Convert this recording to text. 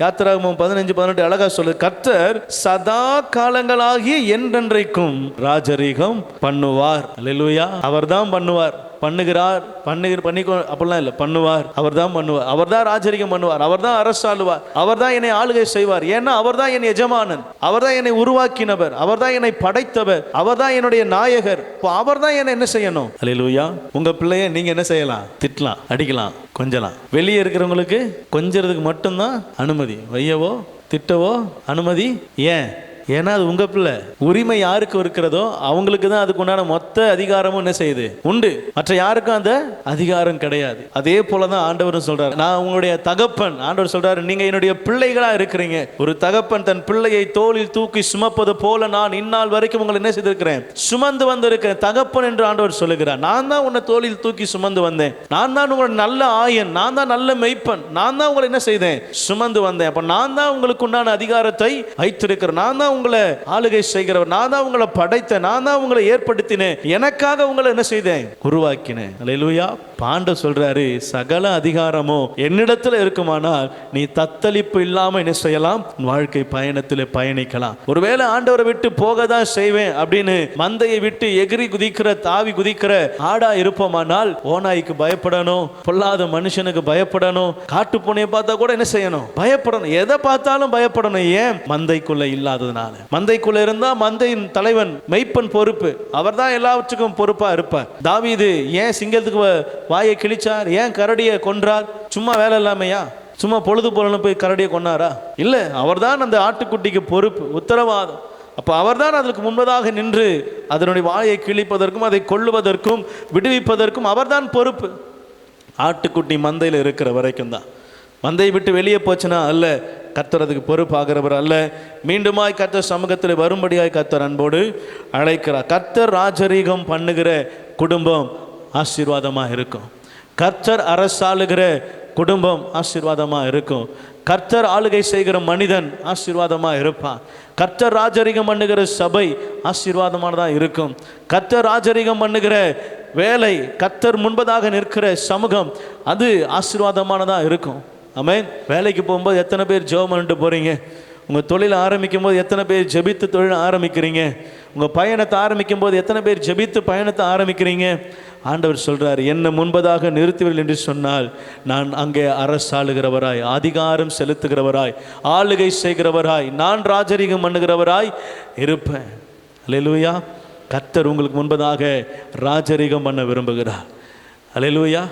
யாத்திராகமம் 15:18 அழகா சொல்லுது, கர்த்தர் சதா காலங்களாகிய என்றென்றைக்கும் ராஜரீகம் பண்ணுவார். அல்லேலூயா. அவர்தான் பண்ணுவார், பண்ணுகிறார், பண்ணிக்கோ அப்படிலாம் இல்லை, பண்ணுவார். அவர் தான் பண்ணுவார், அவர் தான் ராஜரிகம் பண்ணுவார், அவர் தான் அரசாளுவார், அவர் தான் என்னை ஆளுகை செய்வார். ஏன்னா அவர் தான் என் எஜமானன், அவர் தான் என்னை உருவாக்கினவர், அவர் தான் என்னை படைத்தவர், அவர் தான் என்னுடைய நாயகர். அவர் தான் என்னை என்ன செய்யணும்? அல்லேலூயா. உங்க பிள்ளைய நீங்க என்ன செய்யலாம்? திட்டலாம், அடிக்கலாம், கொஞ்சலாம். வெளியே இருக்கிறவங்களுக்கு கொஞ்சறதுக்கு மட்டும்தான் அனுமதி, வையவோ திட்டவோ அனுமதி. ஏன்? ஏன்னா அது உங்க பிள்ளை. உரிமை யாருக்கு இருக்கிறதோ அவங்களுக்கு தான் அதுக்கு உண்டான மொத்த அதிகாரமும் என்ன செய்யுது? உண்டு. மற்ற யாருக்கும் அந்த அதிகாரம் கிடையாது. அதே போலதான் ஆண்டவரும் சொல்றாரு, நான் உங்களுடைய தகப்பன். ஆண்டவர் சொல்றாரு, நீங்க என்னுடைய பிள்ளைகளா இருக்கிறீங்க. ஒரு தகப்பன் தன் பிள்ளையை தோளில் தூக்கி சுமப்பது போல நான் இந்நாள் வரைக்கும் உங்களை என்ன செய்திருக்கிறேன்? சுமந்து வந்திருக்கிறேன். தகப்பன் என்று ஆண்டவர் சொல்லுகிறார். நான் தான் உன்னை தோளில் தூக்கி சுமந்து வந்தேன். நான் தான் உங்களோட நல்ல ஆயன், நான் தான் நல்ல மெய்ப்பன், நான் தான் உங்களை என்ன செய்தேன்? சுமந்து வந்தேன். அப்ப நான் தான் உங்களுக்கு உண்டான அதிகாரத்தை வைத்திருக்கிறேன். நான் தான் உங்களை ஆளுகை செய்கிறவர், நான் தான் உங்களை படைத்தேன், நான் தான் உங்களை ஏற்படுத்தினேன், எனக்காக உங்களை என்ன செய்தேன்? உருவாக்கினேன். அல்லேலூயா. ஆண்டவர் சொல்றாரு, சகல அதிகாரமோ என்னிடத்துல இருக்குமானால் நீ தத்தளிப்பு இல்லாம என்ன செய்யலாம்? வாழ்க்கை பயணத்தில் பயணிக்கலாம். ஒருவேளை ஆண்டவரை விட்டு போக தான் செய்வேன் அப்படின்னு மந்தையை விட்டு எகிரி குதிக்கிற, தாவி குதிக்கிற ஆடா இருப்போமானால் ஓநாய்க்கு பயப்படணும், பொல்லாத மனுஷனுக்கு பயப்படணும், காட்டு பூனையை பார்த்தா கூட என்ன செய்யணும்? பயப்படணும். எதை பார்த்தாலும் பயப்படணும். ஏன்? மந்தைக்குள்ள இல்லாததுனால. மந்தைக்குள்ள இருந்தா மந்தையின் தலைவன், மெய்ப்பன் பொறுப்பு, அவர் தான் எல்லாவற்றுக்கும் பொறுப்பா இருப்பார். தாவீது ஏன் சிங்கத்துக்கு வாயை கிழிச்சார்? ஏன் கரடியை கொன்றார்? சும்மா வேலை இல்லாமையா? சும்மா பொழுது போலன்னு போய் கரடியை கொன்னாரா? இல்லை, அவர்தான் அந்த ஆட்டுக்குட்டிக்கு பொறுப்பு, உத்தரவாதம். அப்போ அவர்தான் அதற்கு முன்பதாக நின்று அதனுடைய வாயை கிழிப்பதற்கும் அதை கொல்லுவதற்கும் விடுவிப்பதற்கும் அவர்தான் பொறுப்பு. ஆட்டுக்குட்டி மந்தையில் இருக்கிற வரைக்கும் தான். மந்தையை விட்டு வெளியே போச்சுன்னா அல்ல, கர்த்தர் அதுக்கு பொறுப்பாகிறவர் அல்ல. மீண்டுமாய் கர்த்தர் சமூகத்தில் வரும்படியாய் கர்த்தர் அன்போடு அழைக்கிறார். கர்த்தர் ராஜரீகம் பண்ணுகிற குடும்பம் ஆசீர்வாதமாக இருக்கும். கர்த்தர் அரசாளுகிற குடும்பம் ஆசீர்வாதமாக இருக்கும். கர்த்தர் ஆளுகை செய்கிற மனிதன் ஆசீர்வாதமாக இருப்பான். கர்த்தர் ராஜரீகம் பண்ணுகிற சபை ஆசீர்வாதமானதாக இருக்கும். கர்த்தர் ராஜரீகம் பண்ணுகிற வேலை, கர்த்தர் முன்பதாக நிற்கிற சமூகம், அது ஆசீர்வாதமானதாக இருக்கும். ஆமென். வேலைக்கு போகும்போது எத்தனை பேர் ஜெபம் பண்ணிட்டு போகிறீங்க? உங்கள் தொழிலை ஆரம்பிக்கும் போது எத்தனை பேர் ஜெபித்து தொழிலை ஆரம்பிக்கிறீங்க? உங்கள் பயணத்தை ஆரம்பிக்கும் போது எத்தனை பேர் ஜெபித்து பயணத்தை ஆரம்பிக்கிறீங்க? ஆண்டவர் சொல்கிறார், என்னை முன்பதாக நிறுத்துவீர்கள் என்று சொன்னால் நான் அங்கே அரசாளுகிறவராய், அதிகாரம் செலுத்துகிறவராய், ஆளுகை செய்கிறவராய், நான் ராஜரீகம் பண்ணுகிறவராய் இருப்பேன். அல்லேலூயா. கர்த்தர் உங்களுக்கு முன்பதாக ராஜரீகம் பண்ண விரும்புகிறார். அல்லேலூயா.